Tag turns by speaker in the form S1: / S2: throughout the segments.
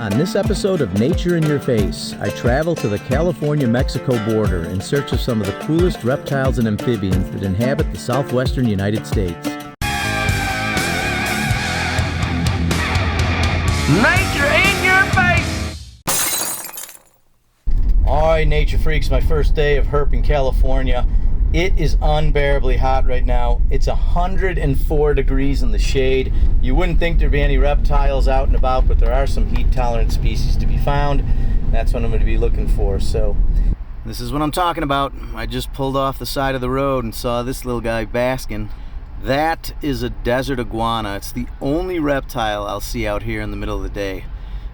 S1: On this episode of Nature in Your Face, I travel to the California-Mexico border in search of some of the coolest reptiles and amphibians that inhabit the southwestern United States.
S2: Nature in your face!
S1: Alright, nature freaks, my first day of herping California. It is unbearably hot right now. It's 104 degrees in the shade. You wouldn't think there'd be any reptiles out and about, but there are some heat-tolerant species to be found. That's what I'm going to be looking for. So, this is what I'm talking about. I just pulled off the side of the road and saw this little guy basking. That is a desert iguana. It's the only reptile I'll see out here in the middle of the day.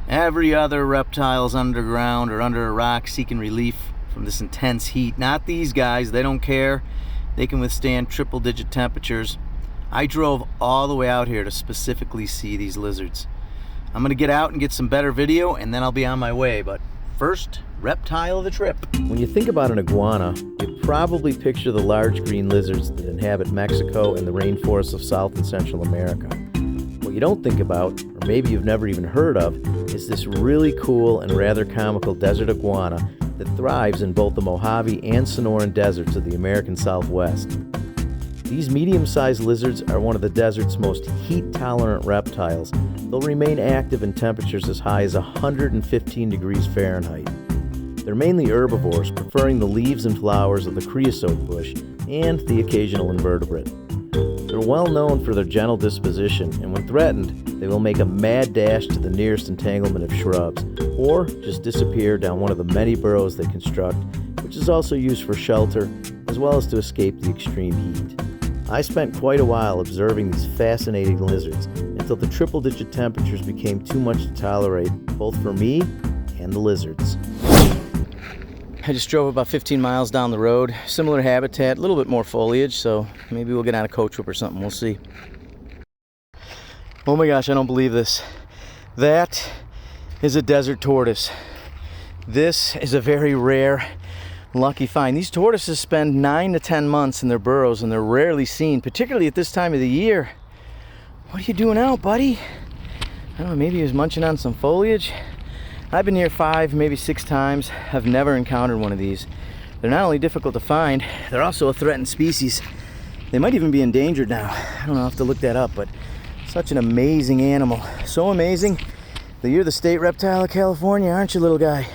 S1: Every other reptile is underground or under a rock seeking relief from this intense heat. Not these guys, they don't care. They can withstand triple-digit temperatures. I drove all the way out here to specifically see these lizards. I'm gonna get out and get some better video and then I'll be on my way, but first, reptile of the trip. When you think about an iguana, you probably picture the large green lizards that inhabit Mexico and the rainforests of South and Central America. What you don't think about, or maybe you've never even heard of, is this really cool and rather comical desert iguana that thrives in both the Mojave and Sonoran deserts of the American Southwest. These medium-sized lizards are one of the desert's most heat-tolerant reptiles. They'll remain active in temperatures as high as 115 degrees Fahrenheit. They're mainly herbivores, preferring the leaves and flowers of the creosote bush and the occasional invertebrate. They're well known for their gentle disposition, and when threatened, they will make a mad dash to the nearest entanglement of shrubs, or just disappear down one of the many burrows they construct, which is also used for shelter, as well as to escape the extreme heat. I spent quite a while observing these fascinating lizards until the triple-digit temperatures became too much to tolerate, both for me and the lizards. I just drove about 15 miles down the road. Similar habitat, a little bit more foliage, so maybe we'll get on a coach whip or something, we'll see. Oh my gosh, I don't believe this. That is a desert tortoise. This is a very rare, lucky find. These tortoises spend 9 to 10 months in their burrows and they're rarely seen, particularly at this time of the year. What are you doing out, buddy? I don't know, maybe he was munching on some foliage. I've been here 5, maybe 6 times. I've never encountered one of these. They're not only difficult to find, they're also a threatened species. They might even be endangered now. I don't know, I'll have to look that up, but such an amazing animal. So amazing that you're the state reptile of California, aren't you, little guy?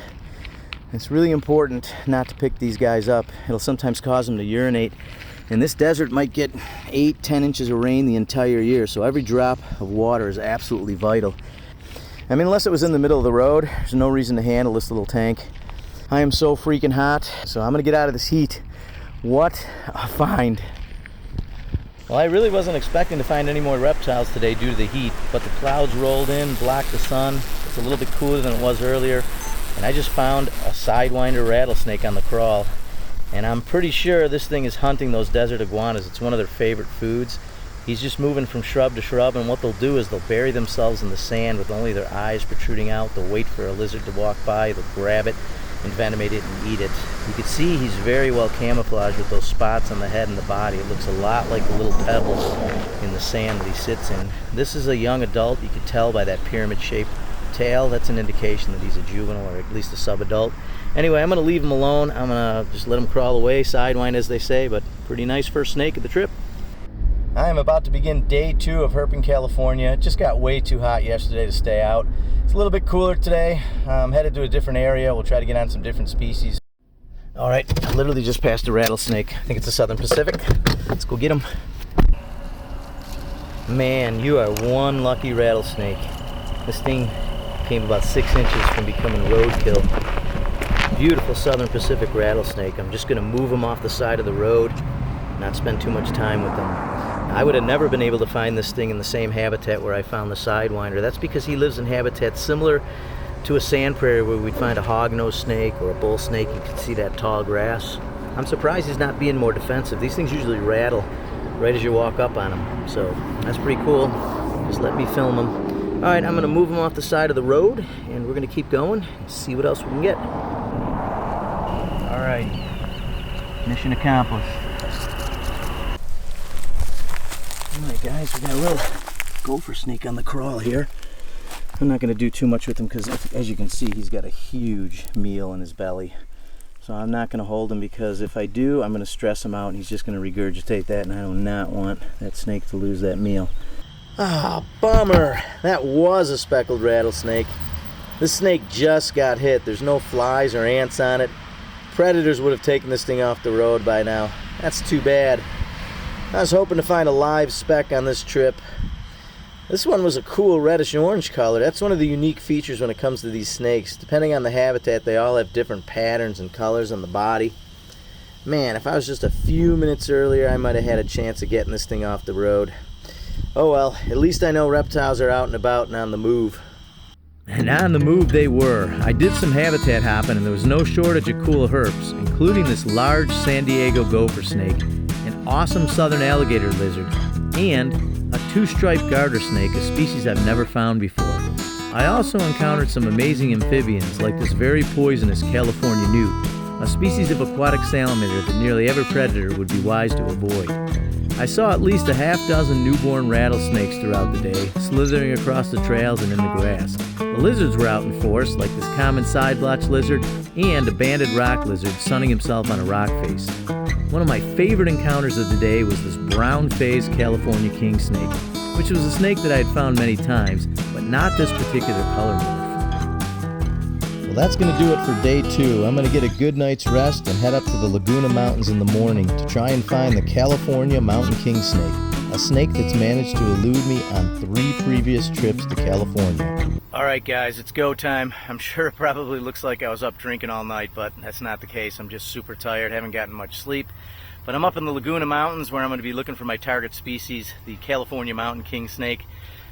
S1: It's really important not to pick these guys up. It'll sometimes cause them to urinate. And this desert might get 8-10 inches of rain the entire year, so every drop of water is absolutely vital. I mean, unless it was in the middle of the road, there's no reason to handle this little tank. I am so freaking hot, so I'm gonna get out of this heat. What a find. Well, I really wasn't expecting to find any more reptiles today due to the heat, but the clouds rolled in, blocked the sun. It's a little bit cooler than it was earlier, and I just found a sidewinder rattlesnake on the crawl. And I'm pretty sure this thing is hunting those desert iguanas. It's one of their favorite foods. He's just moving from shrub to shrub, and what they'll do is they'll bury themselves in the sand with only their eyes protruding out. They'll wait for a lizard to walk by, they'll grab it, envenomate it, and eat it. You can see he's very well camouflaged with those spots on the head and the body. It looks a lot like the little pebbles in the sand that he sits in. This is a young adult. You can tell by that pyramid-shaped tail. That's an indication that he's a juvenile, or at least a sub-adult. Anyway, I'm going to leave him alone. I'm going to just let him crawl away, sidewind as they say, but pretty nice first snake of the trip. I am about to begin day 2 of herping California. It just got way too hot yesterday to stay out. It's a little bit cooler today. I'm headed to a different area. We'll try to get on some different species. All right, I literally just passed a rattlesnake. I think it's a Southern Pacific. Let's go get him. Man, you are one lucky rattlesnake. This thing came about 6 inches from becoming roadkill. Beautiful Southern Pacific rattlesnake. I'm just gonna move him off the side of the road, not spend too much time with him. I would have never been able to find this thing in the same habitat where I found the sidewinder. That's because he lives in habitats similar to a sand prairie where we'd find a hognose snake or a bull snake. You can see that tall grass. I'm surprised he's not being more defensive. These things usually rattle right as you walk up on them. So that's pretty cool. Just let me film him. All right, I'm gonna move him off the side of the road and we're gonna keep going and see what else we can get. All right, mission accomplished. Alright guys, we got a little gopher snake on the crawl here. I'm not going to do too much with him because, as you can see, he's got a huge meal in his belly. So I'm not going to hold him, because if I do, I'm going to stress him out and he's just going to regurgitate that, and I do not want that snake to lose that meal. Ah, bummer. That was a speckled rattlesnake. This snake just got hit. There's no flies or ants on it. Predators would have taken this thing off the road by now. That's too bad. I was hoping to find a live speck on this trip. This one was a cool reddish orange color. That's one of the unique features when it comes to these snakes. Depending on the habitat, they all have different patterns and colors on the body. Man, if I was just a few minutes earlier, I might have had a chance of getting this thing off the road. Oh well, at least I know reptiles are out and about and on the move. And on the move they were. I did some habitat hopping, and there was no shortage of cool herps, including this large San Diego gopher snake, an awesome southern alligator lizard, and a two-striped garter snake, a species I've never found before. I also encountered some amazing amphibians, like this very poisonous California newt, a species of aquatic salamander that nearly every predator would be wise to avoid. I saw at least a half dozen newborn rattlesnakes throughout the day, slithering across the trails and in the grass. The lizards were out in force, like this common side-blotch lizard and a banded rock lizard sunning himself on a rock face. One of my favorite encounters of the day was this brown-faced California kingsnake, which was a snake that I had found many times, but not this particular color morph. Well, that's going to do it for day 2. I'm going to get a good night's rest and head up to the Laguna Mountains in the morning to try and find the California Mountain Kingsnake, a snake that's managed to elude me on 3 previous trips to California. Alright guys, it's go time. I'm sure it probably looks like I was up drinking all night, but that's not the case. I'm just super tired, haven't gotten much sleep. But I'm up in the Laguna Mountains where I'm going to be looking for my target species, the California Mountain Kingsnake.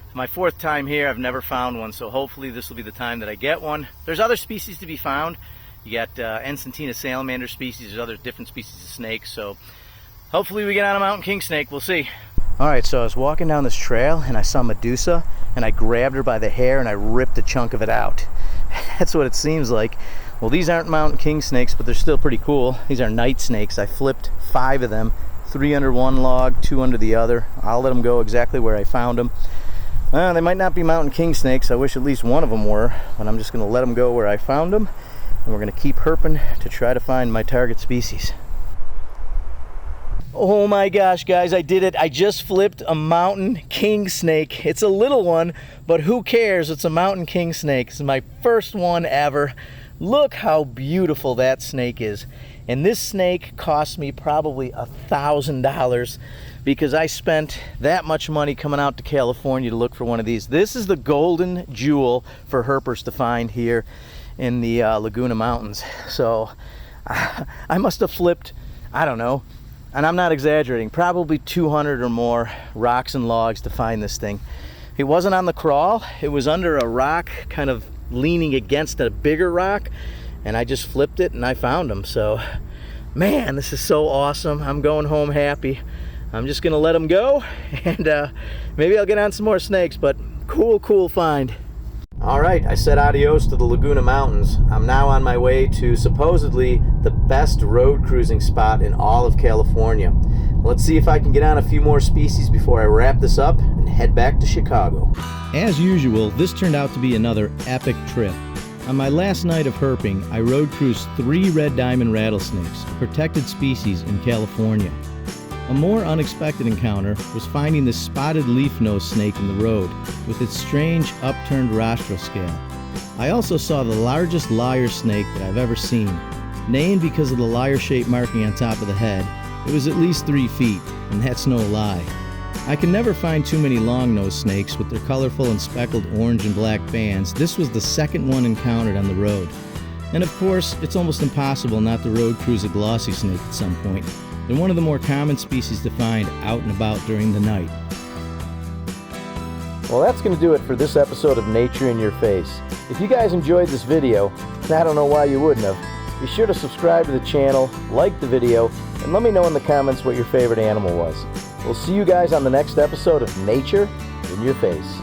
S1: It's my 4th time here. I've never found one, so hopefully this will be the time that I get one. There's other species to be found. You got Encentina salamander species, there's other different species of snakes, so hopefully we get on a mountain kingsnake. We'll see. Alright, so I was walking down this trail and I saw Medusa, and I grabbed her by the hair and I ripped a chunk of it out. That's what it seems like. Well, these aren't mountain king snakes, but they're still pretty cool. These are night snakes. I flipped 5 of them, 3 under one log, 2 under the other. I'll let them go exactly where I found them. They might not be mountain king snakes. I wish at least one of them were, but I'm just going to let them go where I found them, and we're going to keep herping to try to find my target species. Oh my gosh, guys, I did it. I just flipped a mountain king snake. It's a little one, but who cares? It's a mountain king snake. It's my first one ever. Look how beautiful that snake is. And this snake cost me probably $1,000 because I spent that much money coming out to California to look for one of these. This is the golden jewel for herpers to find here in the Laguna Mountains. So I must have flipped, I don't know, and I'm not exaggerating, probably 200 or more rocks and logs to find this thing. It wasn't on the crawl. It was under a rock, kind of leaning against a bigger rock, and I just flipped it and I found him. So man, this is so awesome. I'm going home happy. I'm just gonna let him go, and maybe I'll get on some more snakes, but cool find. All right, I said adios to the Laguna Mountains. I'm now on my way to supposedly the best road cruising spot in all of California. Let's see if I can get on a few more species before I wrap this up and head back to Chicago. As usual, this turned out to be another epic trip. On my last night of herping, I road cruised 3 red diamond rattlesnakes, a protected species in California. A more unexpected encounter was finding this spotted leaf-nosed snake in the road with its strange upturned rostral scale. I also saw the largest lyre snake that I've ever seen. Named because of the lyre-shaped marking on top of the head, it was at least 3 feet, and that's no lie. I can never find too many long-nosed snakes with their colorful and speckled orange and black bands. This was the second one encountered on the road. And of course, it's almost impossible not to road cruise a glossy snake at some point. They're one of the more common species to find out and about during the night. Well, that's going to do it for this episode of Nature in Your Face. If you guys enjoyed this video, and I don't know why you wouldn't have, be sure to subscribe to the channel, like the video, and let me know in the comments what your favorite animal was. We'll see you guys on the next episode of Nature in Your Face.